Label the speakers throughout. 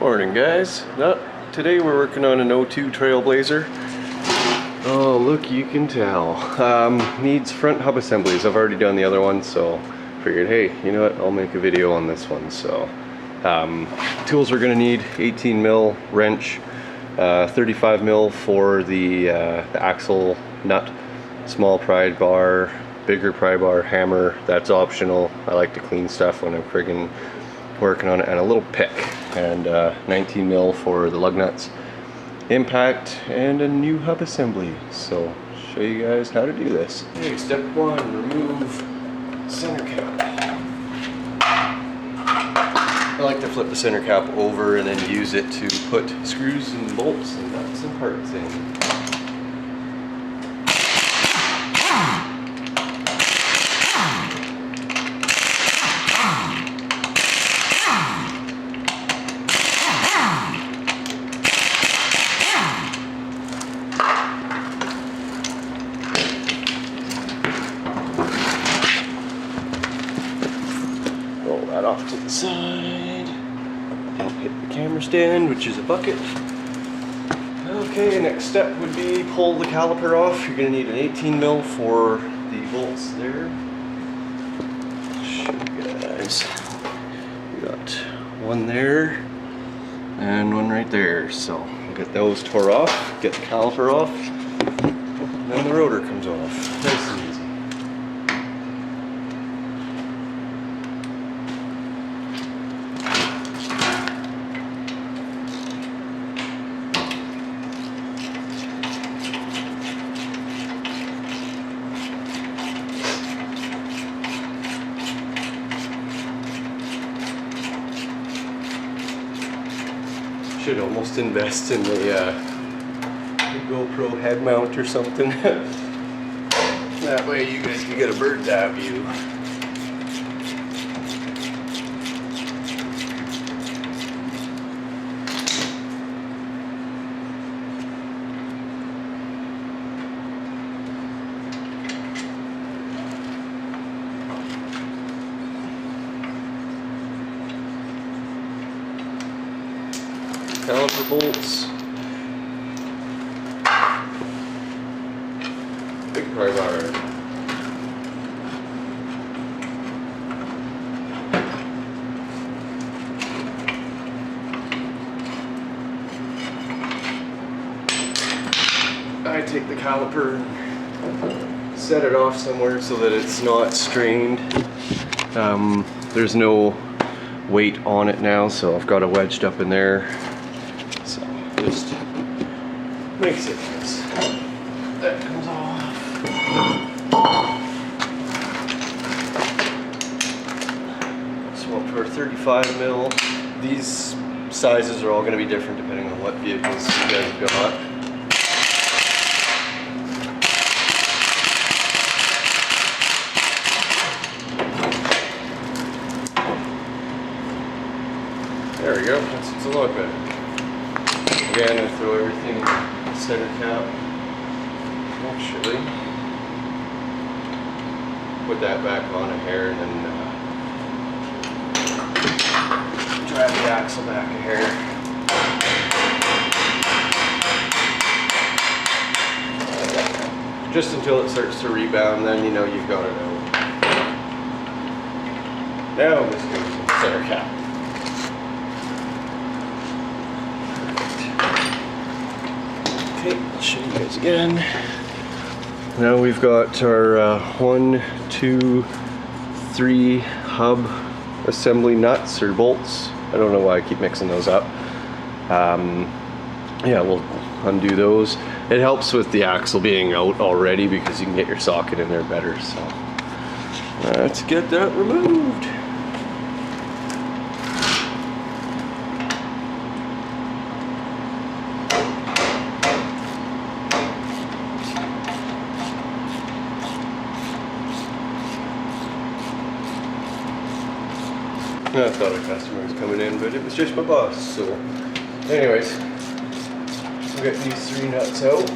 Speaker 1: Morning guys. Today we're working on an 02 Trailblazer. Oh look, you can tell. Needs front hub assemblies. I've already done the other one, so figured, hey, you know what, I'll make a video on this one. So tools we're gonna need: 18 mil wrench, 35 mil for the axle nut, small pry bar, bigger pry bar, hammer, that's optional. I like to clean stuff when I'm friggin' working on it, and a little pick, and 19 mil for the lug nuts, impact, and a new hub assembly. So show you guys how to do this. Okay, step one, remove center cap. I like to flip the center cap over and then use it to put screws and bolts and nuts and parts in. Roll that off to the side. Don't hit the camera stand, which is a bucket. Okay, next step would be pull the caliper off. You're gonna need an 18 mil for the bolts there. Show you guys. We got one there and one right there. So we'll get those tore off, get the caliper off, and then the rotor comes off. Nice and easy. Should almost invest in the GoPro head mount or something. That way you guys can get a bird's eye view. Caliper bolts, big pry bar, I take the caliper and set it off somewhere so that it's not strained. There's no weight on it now, so I've got it wedged up in there. So just makes it nice. That comes off. Swap to our 35 mil. These sizes are all going to be different depending on what vehicles you guys have got. There we go, that's a lot better. Again, I throw everything in the center cap. Actually, put that back on a hair and then drive the axle back a hair. Just until it starts to rebound, then you know you've got it out. Now this goes in the center cap. Okay, I'll show you guys again. Now we've got our 1, 2, 3 hub assembly nuts or bolts. I don't know why I keep mixing those up. Yeah, we'll undo those. It helps with the axle being out already because you can get your socket in there better. So let's get that removed. I thought a customer was coming in, but it was just my boss. So anyways, we'll get these 3 nuts out.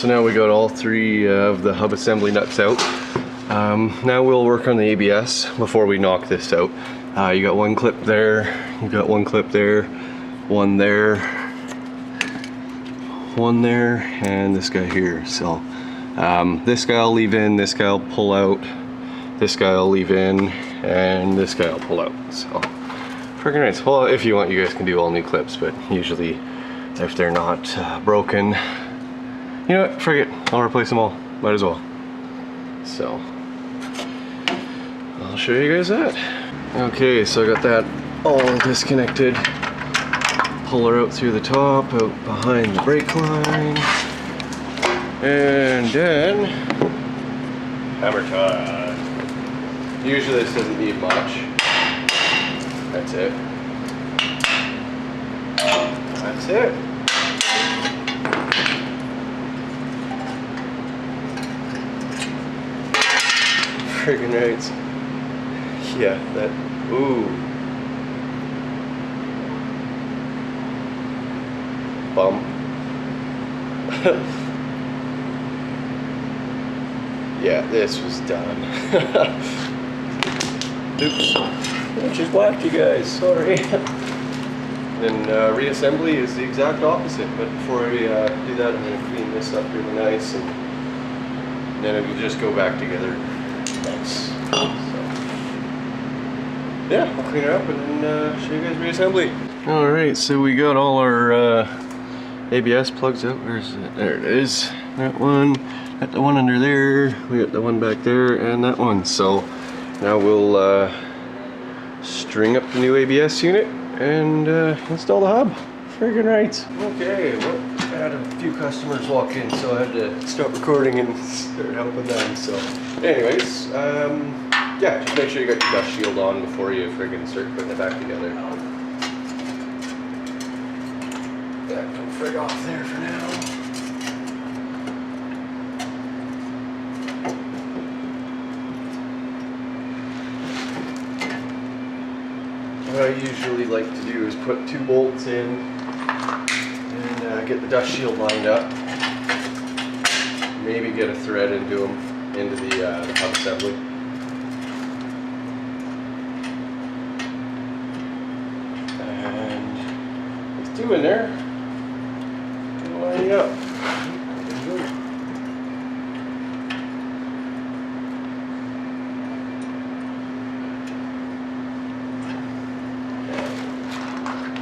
Speaker 1: so now we got all three of the hub assembly nuts out. Now we'll work on the ABS before we knock this out. You got one clip there, you got one clip there, one there, one there, and this guy here. So this guy I'll leave in, this guy I'll pull out, this guy I'll leave in, and this guy I'll pull out. So freaking nice. Well, if you want, you guys can do all new clips, but usually if they're not broken, you know what, forget, I'll replace them all, might as well. So I'll show you guys that. Okay, so I got that all disconnected. Pull her out through the top, out behind the brake line, and then hammer time. Usually this doesn't need much. That's it. That's it. Friggin' right. Yeah, that, ooh. Bump. Yeah, this was done. Oops. She's black, you guys, sorry. Then reassembly is the exact opposite, but before I do that, I'm going to clean this up really nice, and then it'll just go back together nice. So, yeah, I'll clean it up and then show you guys reassembly. Alright, so we got all our ABS plugs out. Where's it? There it is. That one. Got the one under there. We got the one back there and that one. So now we'll string up the new ABS unit and install the hub. Friggin' right. Okay, well, I had a few customers walk in, so I had to stop recording and start helping them. So anyways, yeah, just make sure you got your dust shield on before you friggin' start putting it back together. That can frig off there for now. What I usually like to do is put 2 bolts in and get the dust shield lined up. Maybe get a thread into them, into the hub assembly. And there's 2 in there. Lining up.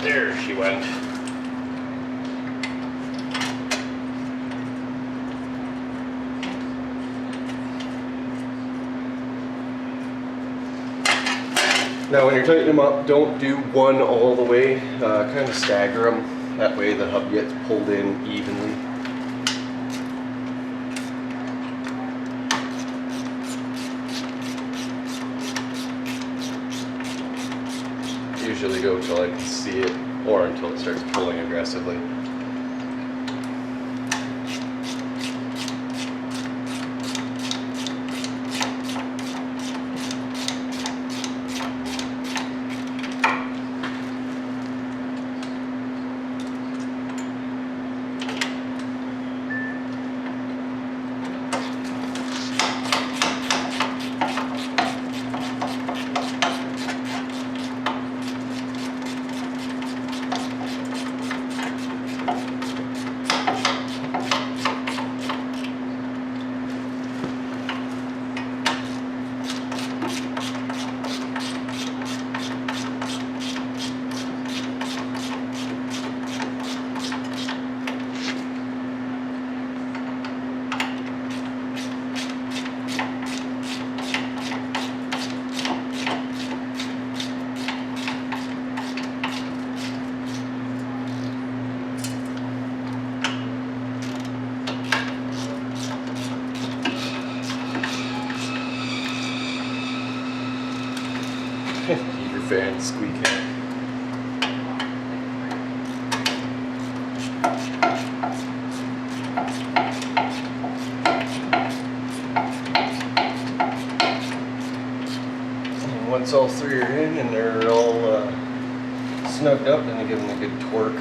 Speaker 1: There she went. Now when you're tightening them up, don't do one all the way, kind of stagger them. That way the hub gets pulled in evenly. Usually go till I can see it, or until it starts pulling aggressively. Heater fan squeaking. And once all 3 are in and they're all snugged up, then you give them a good torque.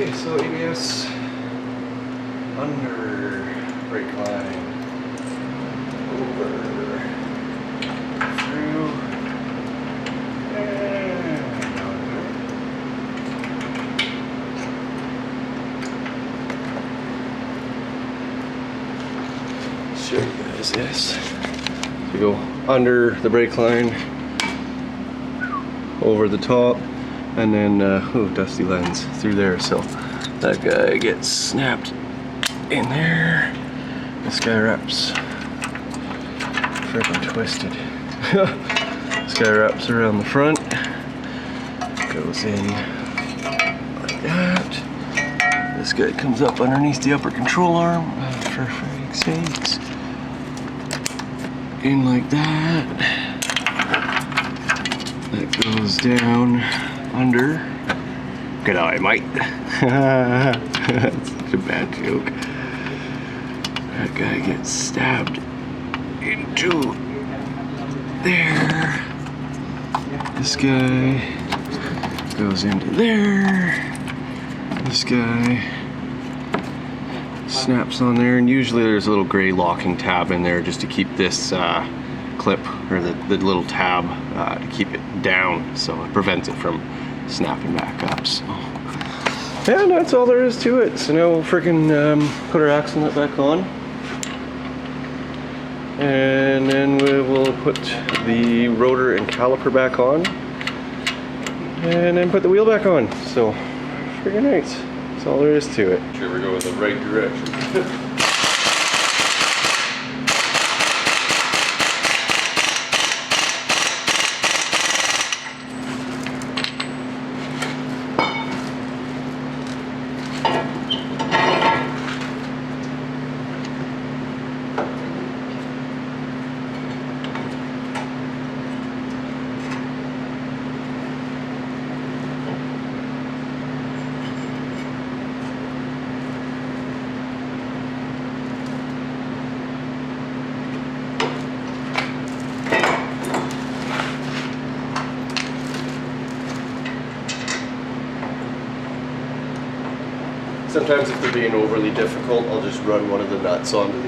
Speaker 1: Okay, so ABS under brake line, over, through, and under. Show you guys this. So you go under the brake line, over the top, and then, oh, dusty lens through there. So that guy gets snapped in there. This guy wraps, freaking twisted. This guy wraps around the front, goes in like that. This guy comes up underneath the upper control arm, for freak's sakes. In like that. That goes down under. Good eye, mate. That's such a bad joke. That guy gets stabbed into there. This guy goes into there. This guy snaps on there, and usually there's a little gray locking tab in there just to keep this clip, or the little tab, to keep it down, so it prevents it from snapping back up. So yeah, that's all there is to it. So now we'll freaking put our axle nut back on, and then we will put the rotor and caliper back on, and then put the wheel back on. So freaking nice. That's all there is to it. Sure, we go in the right direction. Sometimes if they're being overly difficult, I'll just run one of the nuts onto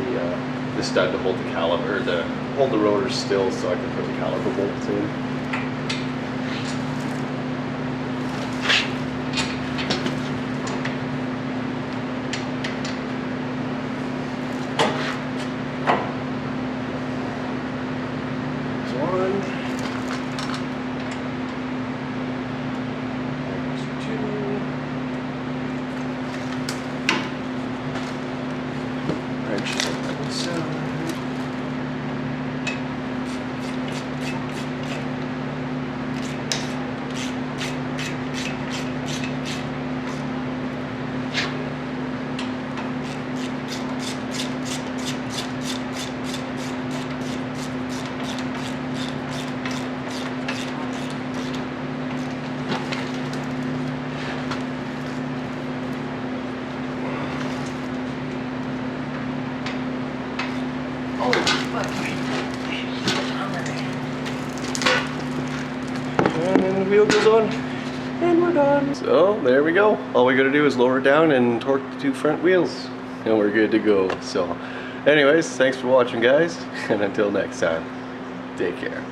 Speaker 1: the stud to hold the caliper, to hold the rotor still, so I can put the caliper bolts in. And then the wheel goes on, and we're done. So there we go. All we gotta do is lower it down and torque the two front wheels, and we're good to go. So anyways, thanks for watching, guys, and until next time, take care.